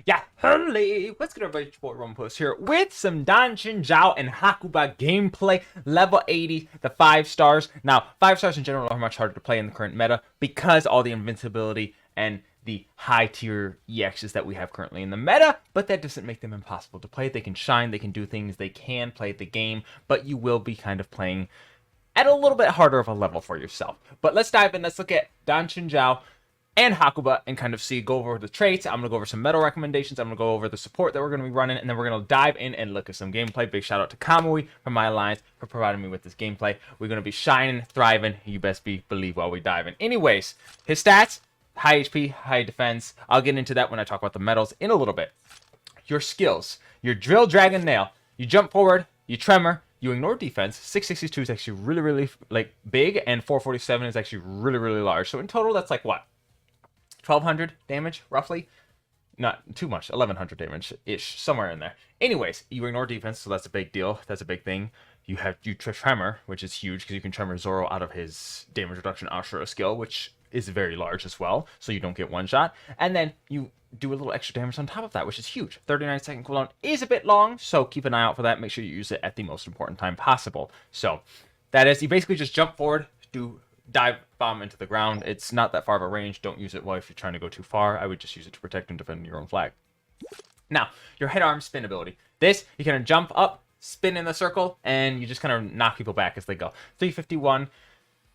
Yeah, holy! What's good, everybody? It's your boy Ron Post here with some Chinjao and Hakuba gameplay. Level 80, the 5 stars. Now, 5 stars in general are much harder to play in the current meta because all the invincibility and the high tier EXs that we have currently in the meta, but that doesn't make them impossible to play. They can shine, they can do things, they can play the game, but you will be kind of playing at a little bit harder of a level for yourself. But let's dive in. Let's look at Chinjao and Hakuba and kind of go over the traits. I'm going to go over some medal recommendations. I'm going to go over the support that we're going to be running, and then we're going to dive in and look at some gameplay. Big shout out to Kamui from my alliance for providing me with this gameplay. We're going to be shining, thriving. You best believe while we dive in. Anyways, his stats, high HP, high defense. I'll get into that when I talk about the medals in a little bit. Your skills, your drill, dragon, nail. You jump forward, you tremor, you ignore defense. 662 is actually really like big, and 447 is actually really large. So in total, that's like what? 1200 damage, roughly? Not too much. 1100 damage-ish, somewhere in there. Anyways, you ignore defense, so that's a big deal. That's a big thing. You tremor, which is huge, because you can tremor Zoro out of his damage reduction Ashura skill, which is very large as well, so you don't get one shot. And then you do a little extra damage on top of that, which is huge. 39-second cooldown is a bit long, so keep an eye out for that. Make sure you use it at the most important time possible. So that is, you basically just jump forward, do dive bomb into the ground. It's not that far of a range. Don't use it if you're trying to go too far. I would just use it to protect and defend your own flag. Now, your head arm spin ability. This, you kind of jump up, spin in the circle, and you just kind of knock people back as they go. 351,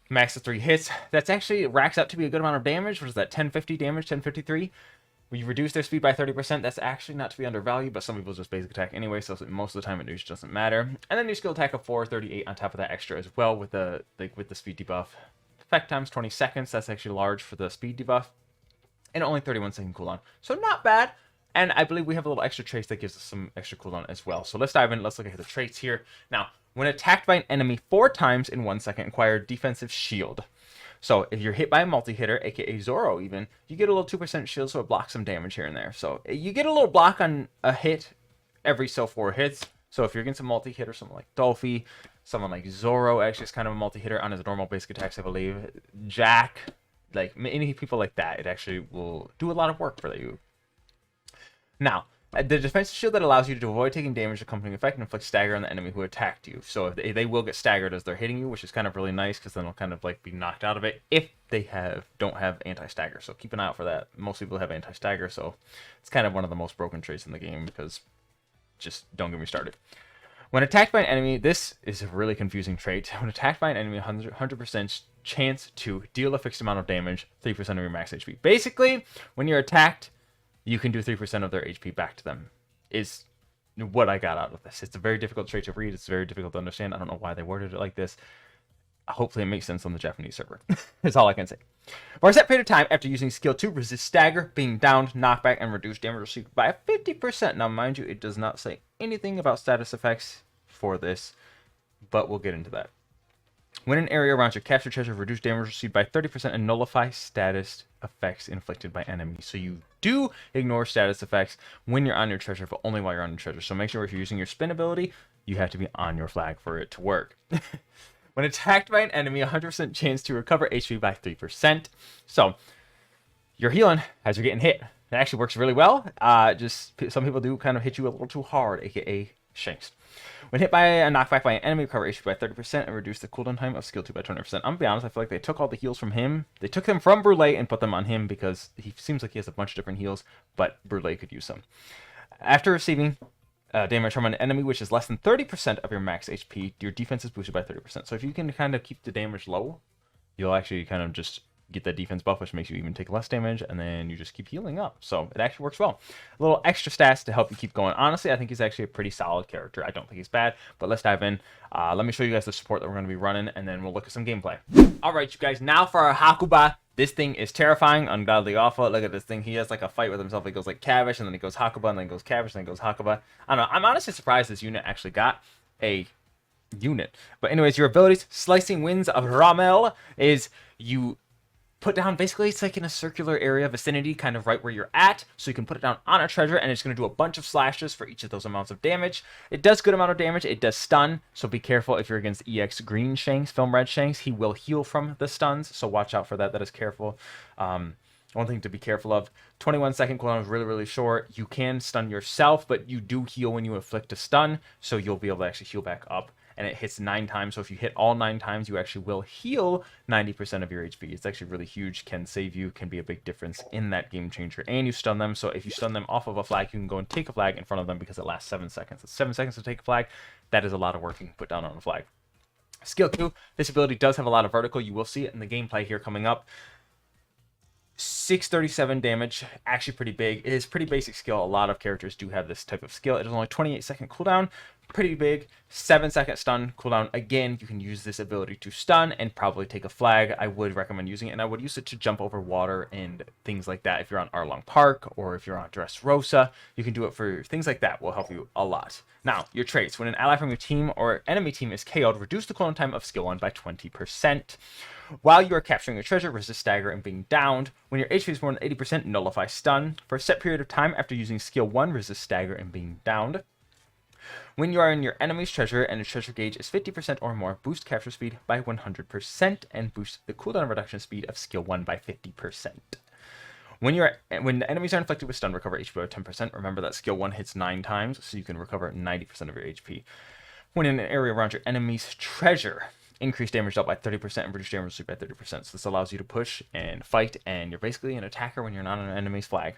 max of 3 hits. That's actually racks out to be a good amount of damage. What is that? 1050 damage, 1053. When you reduce their speed by 30%, that's actually not to be undervalued, but some people just basic attack anyway, so most of the time it just doesn't matter. And then your skill attack of 438 on top of that extra as well with the speed debuff. Effect times 20 seconds, that's actually large for the speed debuff. And only 31-second cooldown. So not bad. And I believe we have a little extra trace that gives us some extra cooldown as well. So let's dive in, let's look at the traits here. Now, when attacked by an enemy 4 times in 1 second, acquire defensive shield. So if you're hit by a multi-hitter, aka Zoro even, you get a little 2% shield, so it blocks some damage here and there. So you get a little block on a hit every 4 hits. So if you're against a multi-hitter, someone like Dolphy, someone like Zoro actually is kind of a multi-hitter on his normal basic attacks, I believe. Jack, like many people like that, it actually will do a lot of work for you. Now, the defensive shield that allows you to avoid taking damage accompanying effect and inflict stagger on the enemy who attacked you. So if they will get staggered as they're hitting you, which is kind of really nice because then they'll kind of like be knocked out of it if they don't have anti-stagger. So keep an eye out for that. Most people have anti-stagger, so it's kind of one of the most broken traits in the game because just don't get me started. When attacked by an enemy, this is a really confusing trait. When attacked by an enemy, 100% chance to deal a fixed amount of damage, 3% of your max HP. Basically, when you're attacked, you can do 3% of their HP back to them, is what I got out of this. It's a very difficult trait to read. It's very difficult to understand. I don't know why they worded it like this. Hopefully it makes sense on the Japanese server. That's all I can say. For a set period of time, after using skill 2, resist stagger, being downed, knockback, and reduce damage received by 50%. Now, mind you, it does not say anything about status effects for this, but we'll get into that. When an area around your captured treasure, reduce damage received by 30% and nullify status effects inflicted by enemies. So you do ignore status effects when you're on your treasure, but only while you're on your treasure. So make sure if you're using your spin ability, you have to be on your flag for it to work. When attacked by an enemy, 100% chance to recover HP by 3%. So you're healing as you're getting hit. It actually works really well. Just some people do kind of hit you a little too hard, aka shanks. When hit by a knockback by an enemy, recover HP by 30% and reduce the cooldown time of skill 2 by 20%. I'm gonna be honest, I feel like they took all the heals from him. They took them from Brule and put them on him because he seems like he has a bunch of different heals, but Brule could use them. After receiving damage from an enemy, which is less than 30% of your max HP, your defense is boosted by 30%. So if you can kind of keep the damage low, you'll actually kind of just get that defense buff, which makes you even take less damage, and then you just keep healing up. So it actually works well. A little extra stats to help you keep going. Honestly, I think he's actually a pretty solid character. I don't think he's bad, but let's dive in. Let me show you guys the support that we're going to be running, and then we'll look at some gameplay. All right, you guys, now for our Hakuba. This thing is terrifying, ungodly awful. Look at this thing. He has like a fight with himself. He goes like Cavish, and then he goes Hakuba, and then goes Cavish, and then goes Hakuba. I don't know. I'm honestly surprised this unit actually got a unit. But anyways, your abilities, Slicing Winds of Ramel, is you put down, basically it's like in a circular area vicinity, kind of right where you're at, so you can put it down on a treasure, and it's going to do a bunch of slashes for each of those amounts of damage. It does good amount of damage. It does stun, so be careful if you're against EX Green Shanks, Film Red Shanks. He will heal from the stuns, so watch out for that. That is careful. One thing to be careful of, 21-second cooldown is really, really short. You can stun yourself, but you do heal when you inflict a stun, so you'll be able to actually heal back up. And it hits 9 times, so if you hit all 9 times, you actually will heal 90% of your HP. It's actually really huge, can save you, can be a big difference in that game changer. And you stun them, so if you stun them off of a flag, you can go and take a flag in front of them because it lasts 7 seconds. It's 7 seconds to take a flag. That is a lot of work you can put down on a flag. Skill 2, this ability does have a lot of vertical. You will see it in the gameplay here coming up. 637 damage, actually pretty big. It is pretty basic skill. A lot of characters do have this type of skill. It is only 28-second cooldown, pretty big. 7-second stun cooldown. Again, you can use this ability to stun and probably take a flag. I would recommend using it, and I would use it to jump over water and things like that. If you're on Arlong Park or if you're on Dressrosa, you can do it for things like that. Will help you a lot. Now, your traits. When an ally from your team or enemy team is KO'd, reduce the cooldown time of skill 1 by 20%. While you are capturing a treasure, resist stagger and being downed. When your HP is more than 80%, nullify stun. For a set period of time after using skill 1, resist stagger and being downed. When you are in your enemy's treasure and the treasure gauge is 50% or more, boost capture speed by 100% and boost the cooldown reduction speed of skill 1 by 50%. When the enemies are inflicted with stun, recover HP by 10%. Remember that skill 1 hits 9 times, so you can recover 90% of your HP. When in an area around your enemy's treasure, increase damage dealt by 30% and reduce damage by 30%. So this allows you to push and fight, and you're basically an attacker when you're not on an enemy's flag.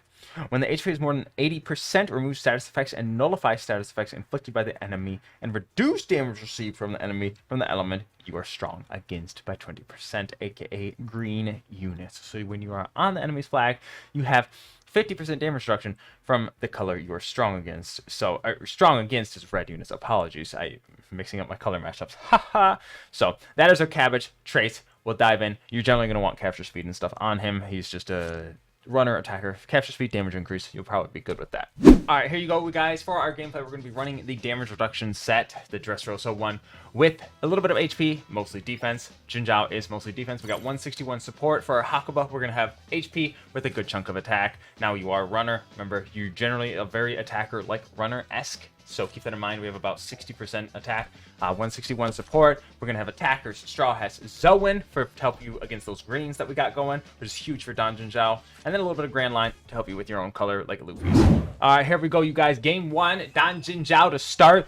When the HP is more than 80%, remove status effects and nullify status effects inflicted by the enemy, and reduce damage received from the enemy from the element you are strong against by 20%, aka green units. So when you are on the enemy's flag, you have 50% damage reduction from the color you are strong against. So strong against is red units. Apologies, I'm mixing up my color mashups. Haha. So that is our cabbage traits. We'll dive in. You're generally going to want capture speed and stuff on him. He's just a runner attacker. Capture speed, damage increase. You'll probably be good with that. All right, here you go, guys. For our gameplay, we're going to be running the damage reduction set, the Dressrosa one, with a little bit of HP, mostly defense. Chinjao is mostly defense. We got 161 support. For our Hakuba, we're going to have HP with a good chunk of attack. Now, you are a runner. Remember, you're generally a very attacker-like runner-esque. So keep that in mind. We have about 60% attack, 161 support. We're going to have attackers. Straw has Zoan to help you against those greens that we got going, which is huge for Chinjao. And then a little bit of Grand Line to help you with your own color, like Luffy's. All right, here we go, you guys. Game 1, Chinjao to start.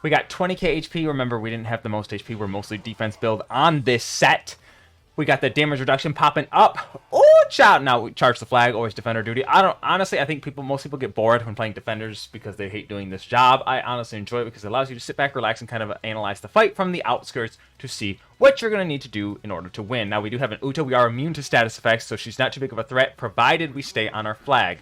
We got 20k HP. Remember, we didn't have the most HP. We're mostly defense build on this set. We got the damage reduction popping up. Oh, child. Now we charge the flag, always defender duty. Honestly, I think most people get bored when playing defenders because they hate doing this job. I honestly enjoy it because it allows you to sit back, relax, and kind of analyze the fight from the outskirts to see what you're going to need to do in order to win. Now, we do have an Uta. We are immune to status effects, so she's not too big of a threat, provided we stay on our flag.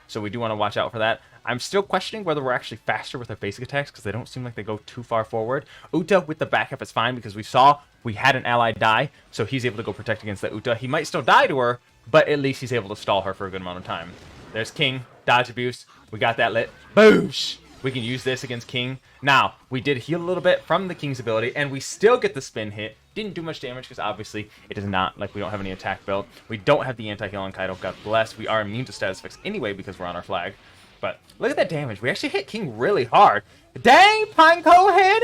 So we do want to watch out for that. I'm still questioning whether we're actually faster with our basic attacks because they don't seem like they go too far forward. Uta with the backup is fine because we had an ally die, so he's able to go protect against the Uta. He might still die to her, but at least he's able to stall her for a good amount of time. There's King, dodge abuse. We got that lit. Boosh! We can use this against King. Now, we did heal a little bit from the King's ability, and we still get the spin hit. Didn't do much damage because obviously it is not like we don't have any attack build. We don't have the anti-heal on Kaido, God bless. We are immune to status effects anyway because we're on our flag. But look at that damage. We actually hit King really hard. Dang, Pinecone head!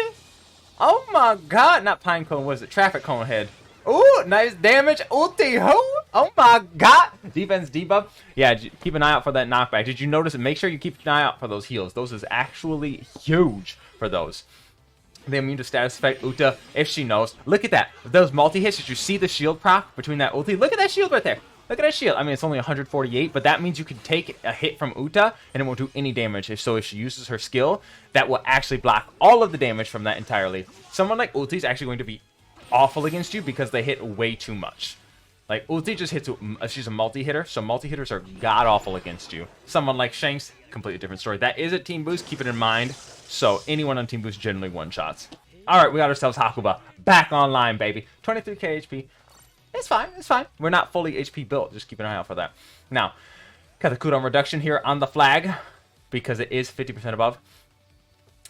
Oh my god, not Pinecone, what is it? Traffic cone head. Ooh, nice damage. Ulti, ho! Oh my god! Defense debuff. Yeah, keep an eye out for that knockback. Did you notice it? Make sure you keep an eye out for those heals. Those is actually huge for those. The immune to status effect, Uta, if she knows. Look at that. Those multi-hits, did you see the shield proc between that ulti? Look at that shield right there. Look at that shield. I mean, it's only 148, but that means you can take a hit from Uta, and it won't do any damage. If she uses her skill, that will actually block all of the damage from that entirely. Someone like Ulti is actually going to be awful against you because they hit way too much. Like, Ulti just hits, she's a multi-hitter, so multi-hitters are god-awful against you. Someone like Shanks, completely different story. That is a team boost, keep it in mind. So, anyone on team boost generally one-shots. Alright, we got ourselves Hakuba. Back online, baby. 23k HP. It's fine, it's fine. We're not fully HP built, just keep an eye out for that. Now, got the cooldown reduction here on the flag, because it is 50% above.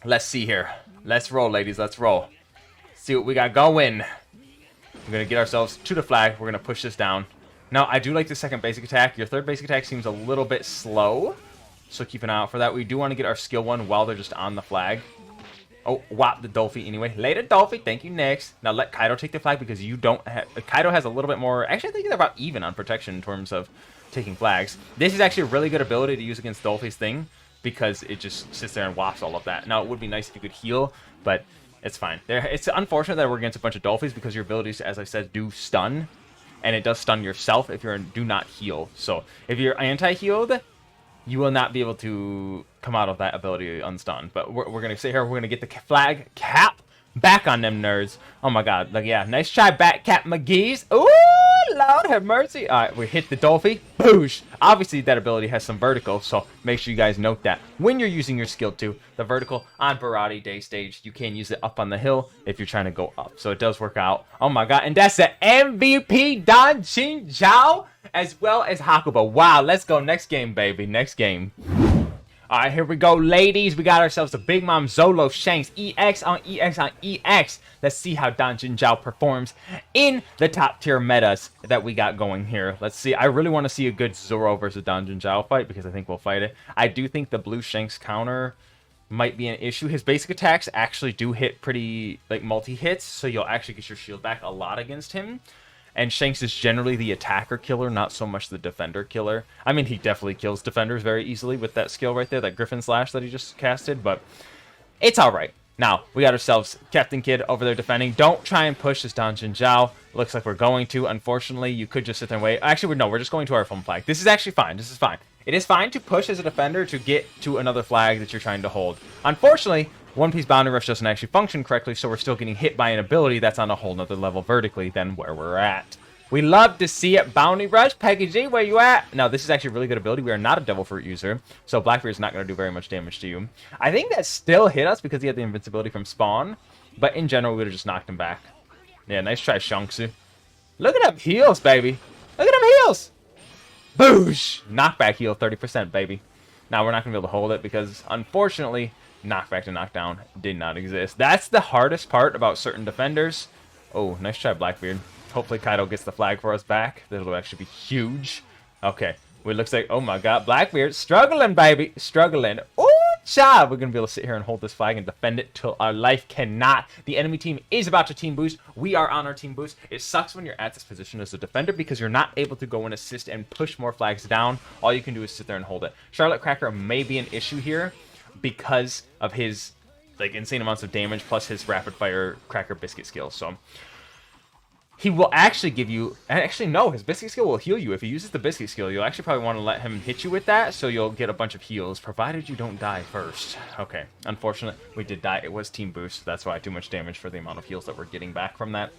Let's see here. Let's roll, ladies, let's roll. See what we got going. We're going to get ourselves to the flag. We're going to push this down. Now, I do like the second basic attack. Your third basic attack seems a little bit slow, so keep an eye out for that. We do want to get our skill one while they're just on the flag. Oh, whop the Dolphy anyway. Later, Dolphy. Thank you, next. Now, let Kaido take the flag because you don't have... Kaido has a little bit more... Actually, I think they're about even on protection in terms of taking flags. This is actually a really good ability to use against Dolphy's thing, because it just sits there and wafts all of that. Now, it would be nice if you could heal, but it's fine. It's unfortunate that we're against a bunch of Dolphys, because your abilities, as I said, do stun, and it does stun yourself if you're in do not heal. So if you're anti-healed, you will not be able to come out of that ability unstunned. But we're going to sit here, we're going to get the flag cap back on them nerds. Oh my god, like, yeah, nice try back, Cap McGee's. Ooh, Lord have mercy. All right, we hit the Dolphy. Boosh. Obviously, that ability has some vertical, so make sure you guys note that when you're using your skill 2, the vertical on Barati Day stage, you can use it up on the hill if you're trying to go up. So it does work out. Oh my god, and that's the MVP Don Chinjao as well as Hakuba. Wow, let's go. Next game, baby. Next game. All right, here we go, ladies. We got ourselves a Big Mom Zolo Shanks EX on EX on EX. Let's see how Don Chinjao performs in the top tier metas that we got going here. Let's see. I really want to see a good Zoro versus Don Chinjao fight, because I think we'll fight it. I do think the blue Shanks counter might be an issue. His basic attacks actually do hit pretty, like, multi-hits, so you'll actually get your shield back a lot against him. And Shanks is generally the attacker killer, not so much the defender killer. I mean, he definitely kills defenders very easily with that skill right there, that Griffin Slash that he just casted, but it's all right. Now, we got ourselves Captain Kid over there defending. Don't try and push this Don Chinjao. Looks like we're going to. Unfortunately, you could just sit there and wait. Actually, no, we're just going to our foam flag. This is actually fine. This is fine. It is fine to push as a defender to get to another flag that you're trying to hold. Unfortunately, One Piece Boundary Rush doesn't actually function correctly, so we're still getting hit by an ability that's on a whole nother level vertically than where we're at. We love to see it. Bounty Rush, Peggy G, where you at? Now, this is actually a really good ability. We are not a Devil Fruit user, so Blackbeard's not going to do very much damage to you. I think that still hit us because he had the invincibility from Spawn, but in general, we would have just knocked him back. Yeah, nice try, Shunksu. Look at them heals, baby. Look at them heals. Boosh! Knockback heal, 30%, baby. Now, we're not going to be able to hold it because, unfortunately, knockback to knockdown did not exist. That's the hardest part about certain defenders. Oh, nice try, Blackbeard. Hopefully Kaido gets the flag for us back. That'll actually be huge. Okay. It looks like, oh my god, Blackbeard struggling, baby. Struggling. Ooh, child. We're going to be able to sit here and hold this flag and defend it till our life cannot. The enemy team is about to team boost. We are on our team boost. It sucks when you're at this position as a defender because you're not able to go and assist and push more flags down. All you can do is sit there and hold it. Charlotte Cracker may be an issue here because of his, like, insane amounts of damage plus his rapid fire Cracker Biscuit skill. So he will actually give you, actually no, his Biscuit skill will heal you. If he uses the Biscuit skill, you'll actually probably want to let him hit you with that, so you'll get a bunch of heals, provided you don't die first. Okay, unfortunately, we did die. It was team boost, so that's why too much damage for the amount of heals that we're getting back from that.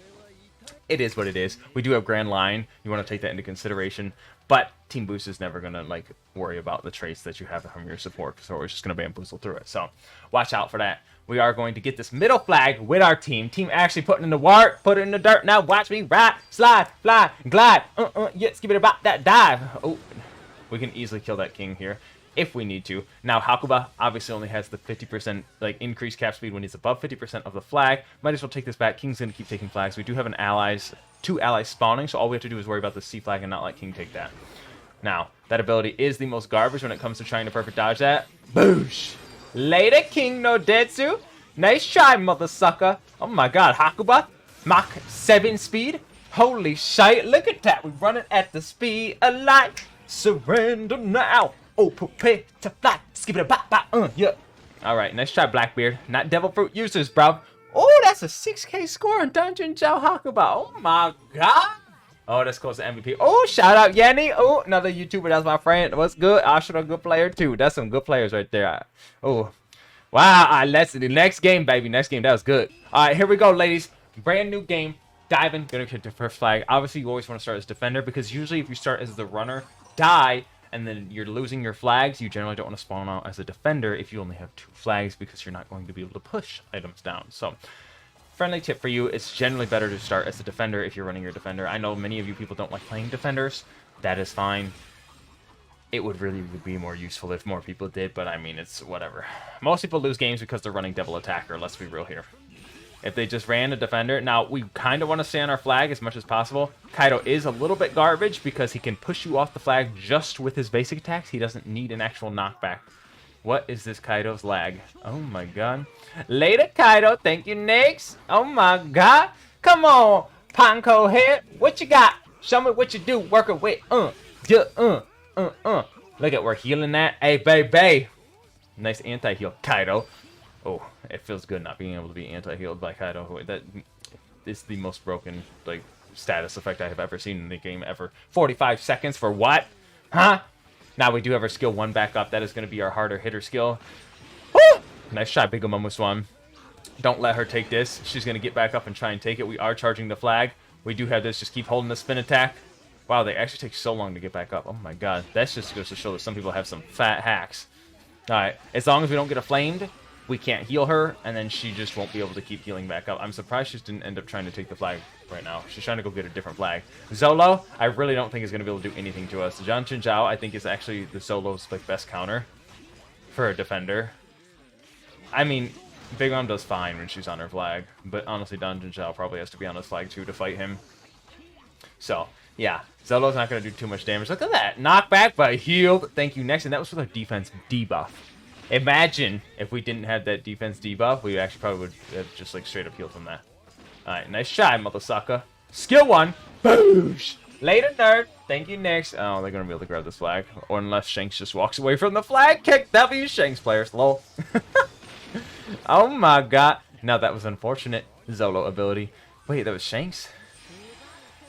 It is what it is. We do have Grand Line. You want to take that into consideration, but team boost is never going to, like, worry about the traits that you have from your support, so we're just going to bamboozle through it. So watch out for that. We are going to get this middle flag with our team. Team actually putting in the work, put it in the dirt. Now watch me ride, slide, fly, glide. Yeah, skip it about that dive. Oh, we can easily kill that king here if we need to. Now Hakuba obviously only has the 50% like increased cap speed when he's above 50% of the flag. Might as well take this back. King's gonna keep taking flags. We do have two allies spawning, so all we have to do is worry about the C flag and not let King take that. Now that ability is the most garbage when it comes to trying to perfect dodge that. Boosh! Later, King no Detsu. Nice try, mother sucker. Oh my god, Hakuba. Mach 7 speed. Holy shit, look at that. We're running at the speed of light. Surrender now. Oh, prepare to fly. Skip it a yeah. Alright, nice try, Blackbeard. Not Devil Fruit users, bro. Oh, that's a 6K score on Dungeon Jow Hakuba. Oh my god. Oh, that's close to MVP. Oh, shout out Yanni. Oh, another YouTuber. That's my friend. What's good? Ashura, a good player too. That's some good players right there. Oh, wow. All right, let's do the next game, baby. Next game. That was good. All right, here we go, ladies. Brand new game. Diving. Gonna hit the first flag. Obviously, you always want to start as defender because usually if you start as the runner, die, and then you're losing your flags, you generally don't want to spawn out as a defender if you only have 2 flags because you're not going to be able to push items down. So, friendly tip for you, it's generally better to start as a defender if you're running your defender. I know many of you people don't like playing defenders. That is fine. It would really be more useful if more people did, but I mean, it's whatever. Most people lose games because they're running devil attacker, let's be real here. If they just ran a defender, now we kind of want to stay on our flag as much as possible. Kaido is a little bit garbage because he can push you off the flag just with his basic attacks. He doesn't need an actual knockback. What is this Kaido's lag? Oh my god. Later, Kaido. Thank you, next. Oh my god. Come on, Panko head. What you got? Show me what you do. Work it with. Look at, we're healing that. Hey, baby. Nice anti-heal. Kaido. Oh, it feels good not being able to be anti-healed by Kaido. That is the most broken, like, status effect I have ever seen in the game ever. 45 seconds for what? Huh? Now we do have our skill 1 back up. That is going to be our harder hitter skill. Woo! Nice shot, Big Momo Swan. Don't let her take this. She's going to get back up and try and take it. We are charging the flag. We do have this. Just keep holding the spin attack. Wow, they actually take so long to get back up. Oh my god. That just goes to show that some people have some fat hacks. Alright, as long as we don't get flamed, we can't heal her, and then she just won't be able to keep healing back up. I'm surprised she didn't end up trying to take the flag right now. She's trying to go get a different flag. Zolo, I really don't think is going to be able to do anything to us. Chinjao, I think, is actually the Zolo's like best counter for a defender. I mean, Big Mom does fine when she's on her flag, but honestly, Chinjao probably has to be on his flag too to fight him. So, yeah, Zolo's not going to do too much damage. Look at that. Knockback, but healed. Thank you, next. And that was with our defense debuff. Imagine if we didn't have that defense debuff, we actually probably would have just like straight up healed from that. Alright, nice shot, mother sucker. Skill 1. Boosh! Later, nerd. Thank you, next. Oh, they're going to be able to grab this flag. Or unless Shanks just walks away from the flag. Kick W, Shanks players. Lol. Oh my god. Now that was unfortunate. Zolo ability. Wait, that was Shanks?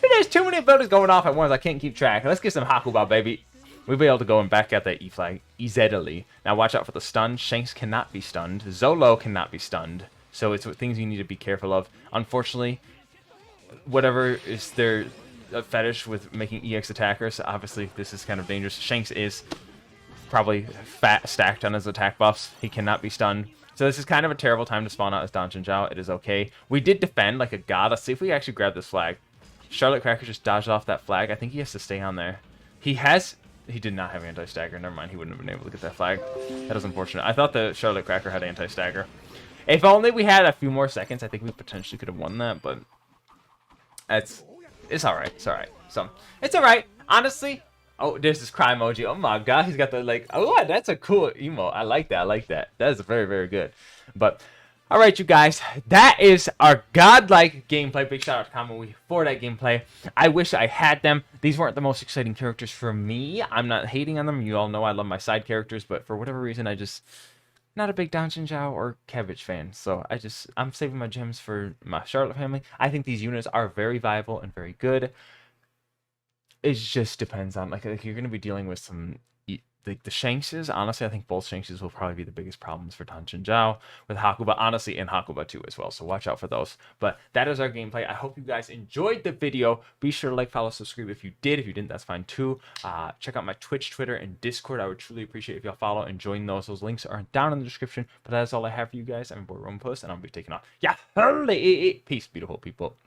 Dude, there's too many abilities going off at once. I can't keep track. Let's get some Hakuba, baby. We'll be able to go and back at that E flag easily. Now watch out for the stun. Shanks cannot be stunned. Zolo cannot be stunned. So it's things you need to be careful of. Unfortunately, whatever is their fetish with making EX attackers, obviously this is kind of dangerous. Shanks is probably fat stacked on his attack buffs. He cannot be stunned. So this is kind of a terrible time to spawn out as Chinjao. It is okay. We did defend like a god. Let's see if we actually grab this flag. Charlotte Cracker just dodged off that flag. I think he has to stay on there. He did not have anti-stagger. Never mind, he wouldn't have been able to get that flag. That is unfortunate. I thought the Charlotte Cracker had anti-stagger. If only we had a few more seconds, I think we potentially could have won that, but it's alright. It's alright. So, it's alright. Honestly, oh, there's this cry emoji. Oh my god, he's got the, like, oh, that's a cool emo. I like that. I like that. That is very, very good. But, alright, you guys, that is our godlike gameplay. Big shout out to Kamui for that gameplay. I wish I had them. These weren't the most exciting characters for me. I'm not hating on them. You all know I love my side characters, but for whatever reason, I just not a big Chinjao or Cabbage fan. So I'm saving my gems for my Charlotte family. I think these units are very viable and very good. It just depends on, like you're going to be dealing with some the Shankses. Honestly, I think both Shankses will probably be the biggest problems for Chinjao with Hakuba, honestly, and Hakuba too as well. So watch out for those. But that is our gameplay. I hope you guys enjoyed the video. Be sure to like, follow, subscribe if you did. If you didn't, that's fine too. Check out my Twitch, Twitter, and Discord. I would truly appreciate if y'all follow and join those. Those links are down in the description. But that is all I have for you guys. I'm your boy Roman Puss, and I'm going to be taking off. Yeah, peace, beautiful people.